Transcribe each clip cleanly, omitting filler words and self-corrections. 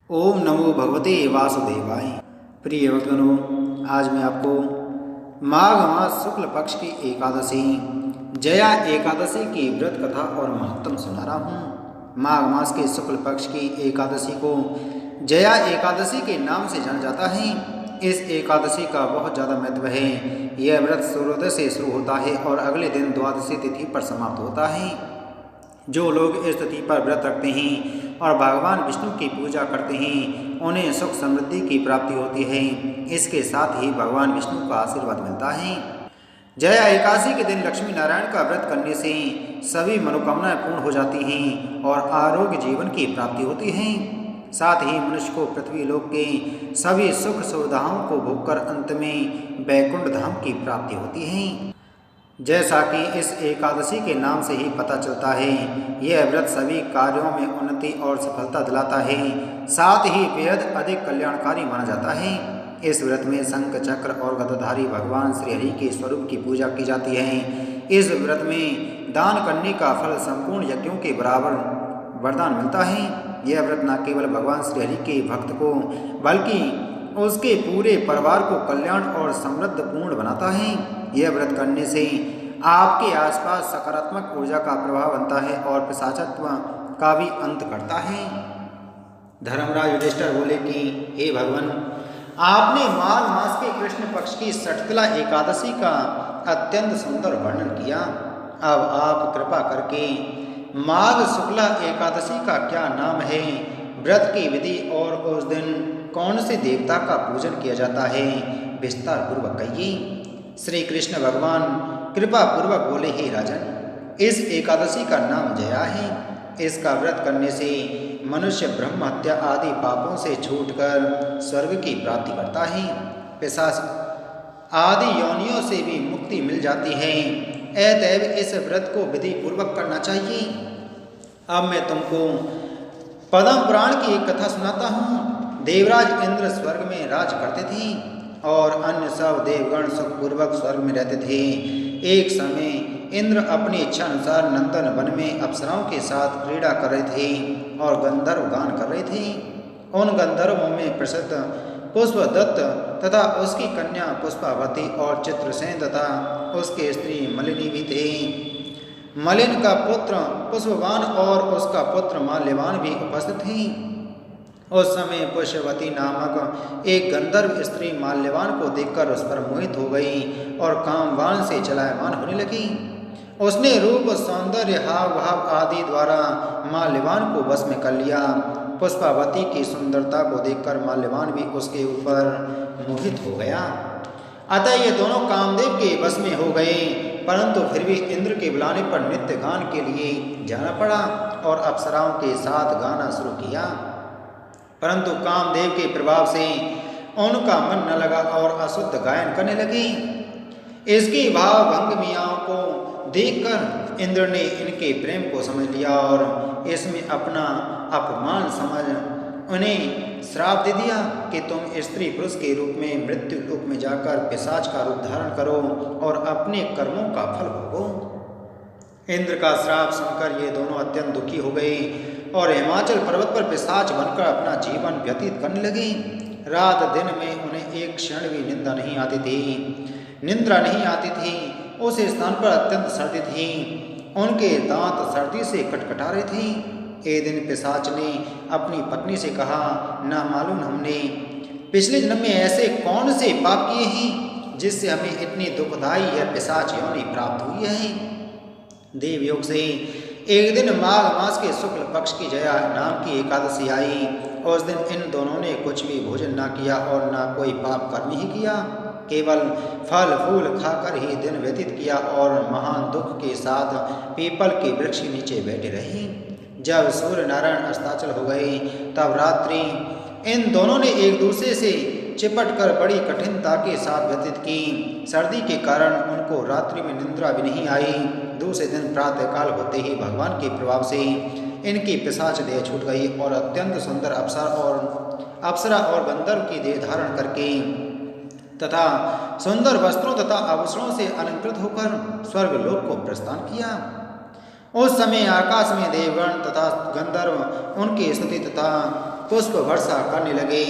ओम नमो भगवते वासुदेवाय। प्रिय भक्तजनों, आज मैं आपको माघ मास शुक्ल पक्ष की एकादशी जया एकादशी की व्रत कथा और महत्तम सुना रहा हूँ। माघ मास के शुक्ल पक्ष की एकादशी को जया एकादशी के नाम से जाना जाता है। इस एकादशी का बहुत ज़्यादा महत्व है। यह व्रत सूर्योदय से शुरू होता है और अगले दिन द्वादशी तिथि पर समाप्त होता है। जो लोग इस तिथि पर व्रत रखते हैं और भगवान विष्णु की पूजा करते हैं, उन्हें सुख समृद्धि की प्राप्ति होती है। इसके साथ ही भगवान विष्णु का आशीर्वाद मिलता है। जया एकादशी के दिन लक्ष्मी नारायण का व्रत करने से सभी मनोकामनाएं पूर्ण हो जाती हैं और आरोग्य जीवन की प्राप्ति होती है। साथ ही मनुष्य को पृथ्वी लोक के सभी सुख सुविधाओं को भोगकर अंत में वैकुंठ धाम की प्राप्ति होती है। जैसा कि इस एकादशी के नाम से ही पता चलता है, यह व्रत सभी कार्यों में उन्नति और सफलता दिलाता है। साथ ही बेहद अधिक कल्याणकारी माना जाता है। इस व्रत में शंख चक्र और गदाधारी भगवान श्री हरि के स्वरूप की पूजा की जाती है। इस व्रत में दान करने का फल संपूर्ण यज्ञों के बराबर वरदान मिलता है। यह व्रत न केवल भगवान श्री हरि के भक्त को बल्कि उसके पूरे परिवार को कल्याण और समृद्ध पूर्ण बनाता है। यह व्रत करने से आपके आसपास सकारात्मक ऊर्जा का प्रभाव बनता है और पिशाचत्व का भी अंत करता है। धर्मराज युधिष्ठिर बोले कि हे भगवान, आपने माघ मास के कृष्ण पक्ष की षठतिला एकादशी का अत्यंत सुंदर वर्णन किया। अब आप कृपा करके माघ शुक्ला एकादशी का क्या नाम है, व्रत की विधि और उस दिन कौन से देवता का पूजन किया जाता है, विस्तार पूर्वक कहिए। श्री कृष्ण भगवान कृपा पूर्वक बोले, हे राजन, इस एकादशी का नाम जया है। इसका व्रत करने से मनुष्य ब्रह्म हत्या आदि पापों से छूटकर स्वर्ग की प्राप्ति करता है। पिशाच आदि योनियों से भी मुक्ति मिल जाती है। अतएव इस व्रत को विधि पूर्वक करना चाहिए। अब मैं तुमको पद्म पुराण की एक कथा सुनाता हूँ। देवराज इंद्र स्वर्ग में राज करते थे और अन्य सब देवगण सुखपूर्वक स्वर्ग में रहते थे। एक समय इंद्र अपनी इच्छा अनुसार नंदन वन में अप्सराओं के साथ क्रीड़ा कर रहे थे और गंधर्व गान कर रहे थे। उन गंधर्वों में प्रसिद्ध पुष्पदत्त तथा उसकी कन्या पुष्पावती और चित्रसेन तथा उसके स्त्री मलिनी भी थे। मलिन का पुत्र पुष्पवान और उसका पुत्र माल्यवान भी उपस्थित थे। उस समय पुष्पवती नामक एक गंधर्व स्त्री माल्यवान को देखकर उस पर मोहित हो गई और कामवान से चलायमान होने लगी। उसने रूप सौंदर्य हाव भाव आदि द्वारा माल्यवान को वश में कर लिया। पुष्पावती की सुंदरता को देखकर माल्यवान भी उसके ऊपर मोहित हो गया। अतः ये दोनों कामदेव के वश में हो गए, परंतु फिर भी इंद्र के बुलाने पर नित्य गान के लिए जाना पड़ा और अप्सराओं के साथ गाना शुरू किया। परंतु कामदेव के प्रभाव से उनका मन न लगा और अशुद्ध गायन करने लगी। इसकी भाव भंगमियाओं को देखकर इंद्र ने इनके प्रेम को समझ लिया और इसमें अपना अपमान समझ उन्हें श्राप दे दिया कि तुम स्त्री पुरुष के रूप में मृत्यु लोक में जाकर पिशाच का रूप धारण करो और अपने कर्मों का फल भोगो। इंद्र का श्राप सुनकर ये दोनों अत्यंत दुखी हो गए और हिमाचल पर्वत पर पिशाच बनकर अपना जीवन व्यतीत करने लगे। रात दिन में उन्हें एक क्षण भी निंदा नहीं आती थी, निंद्रा नहीं आती थी। उस स्थान पर अत्यंत सर्दी थी। उनके दांत सर्दी से कटकटा रहे थे। एक दिन पिशाच ने अपनी पत्नी से कहा, ना मालूम हमने पिछले जन्म में ऐसे कौन से पाप किए हैं जिससे हमें इतनी दुखदायी यह पिशाच योनि प्राप्त हुई है। देवयोग से एक दिन माघ मास के शुक्ल पक्ष की जया नाम की एकादशी आई। उस दिन इन दोनों ने कुछ भी भोजन ना किया और ना कोई पाप कर्म ही किया, केवल फल फूल खाकर ही दिन व्यतीत किया और महान दुख के साथ पीपल के वृक्ष के नीचे बैठे रहे। जब सूर्य नारायण अस्ताचल हो गए तब रात्रि इन दोनों ने एक दूसरे से चिपट कर बड़ी कठिनता के साथ व्यतीत की। सर्दी के कारण उनको रात्रि में निद्रा भी नहीं आई। दूसरे दिन प्रातःकाल होते ही भगवान के प्रभाव से इनकी पिशाच देह छूट गई और अत्यंत सुंदर अप्सरा और गंधर्व की देह धारण करके तथा सुंदर वस्त्रों तथा आभूषणों से अलंकृत होकर स्वर्ग लोक को प्रस्थान किया। उस समय आकाश में देवगण तथा गंधर्व उनकी स्तुति तथा पुष्प वर्षा करने लगे।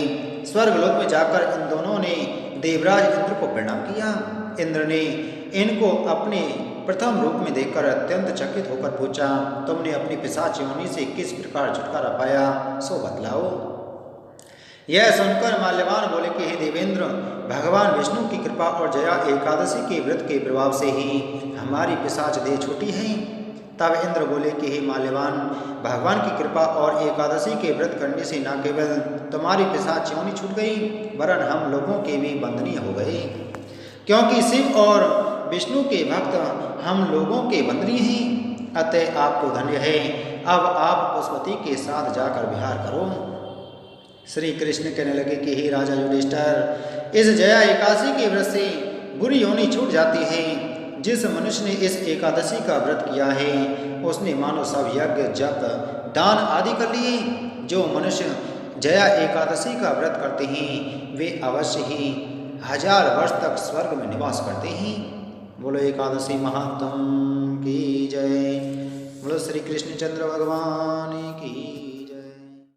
स्वर्गलोक में जाकर इन दोनों ने देवराज इंद्र को प्रणाम किया। इंद्र ने इनको अपने प्रथम रूप में देखकर अत्यंत चकित होकर पूछा, तुमने अपनी पिशाच योनि से किस प्रकार छुटकारा पाया, सो बतलाओ। यह सुनकर माल्यवान बोले कि हे देवेंद्र, भगवान विष्णु की कृपा और जया एकादशी के व्रत के प्रभाव से ही हमारी पिशाच देह छूटी है। तब इंद्र बोले कि हे माल्यवान, भगवान की कृपा और एकादशी के व्रत करने से न केवल तुम्हारी पिशाच योनि छूट गई, वरन हम लोगों के भी बंधनीय हो गए, क्योंकि शिव और विष्णु के भक्त हम लोगों के बंधनीय हैं। अतः आपको धन्य है। अब आप पुष्पति के साथ जाकर विहार करो। श्री कृष्ण कहने लगे कि हे राजा युधिष्ठिर, इस जया एकादशी के व्रत से बुरी योनि छूट जाती है। जिस मनुष्य ने इस एकादशी का व्रत किया है उसने मानो सब यज्ञ जप दान आदि कर लिए। जो मनुष्य जया एकादशी का व्रत करते हैं वे अवश्य ही 1000 वर्ष तक स्वर्ग में निवास करते हैं। बोलो एकादशी महात्म की जय। बोलो श्री कृष्णचंद्र भगवान की।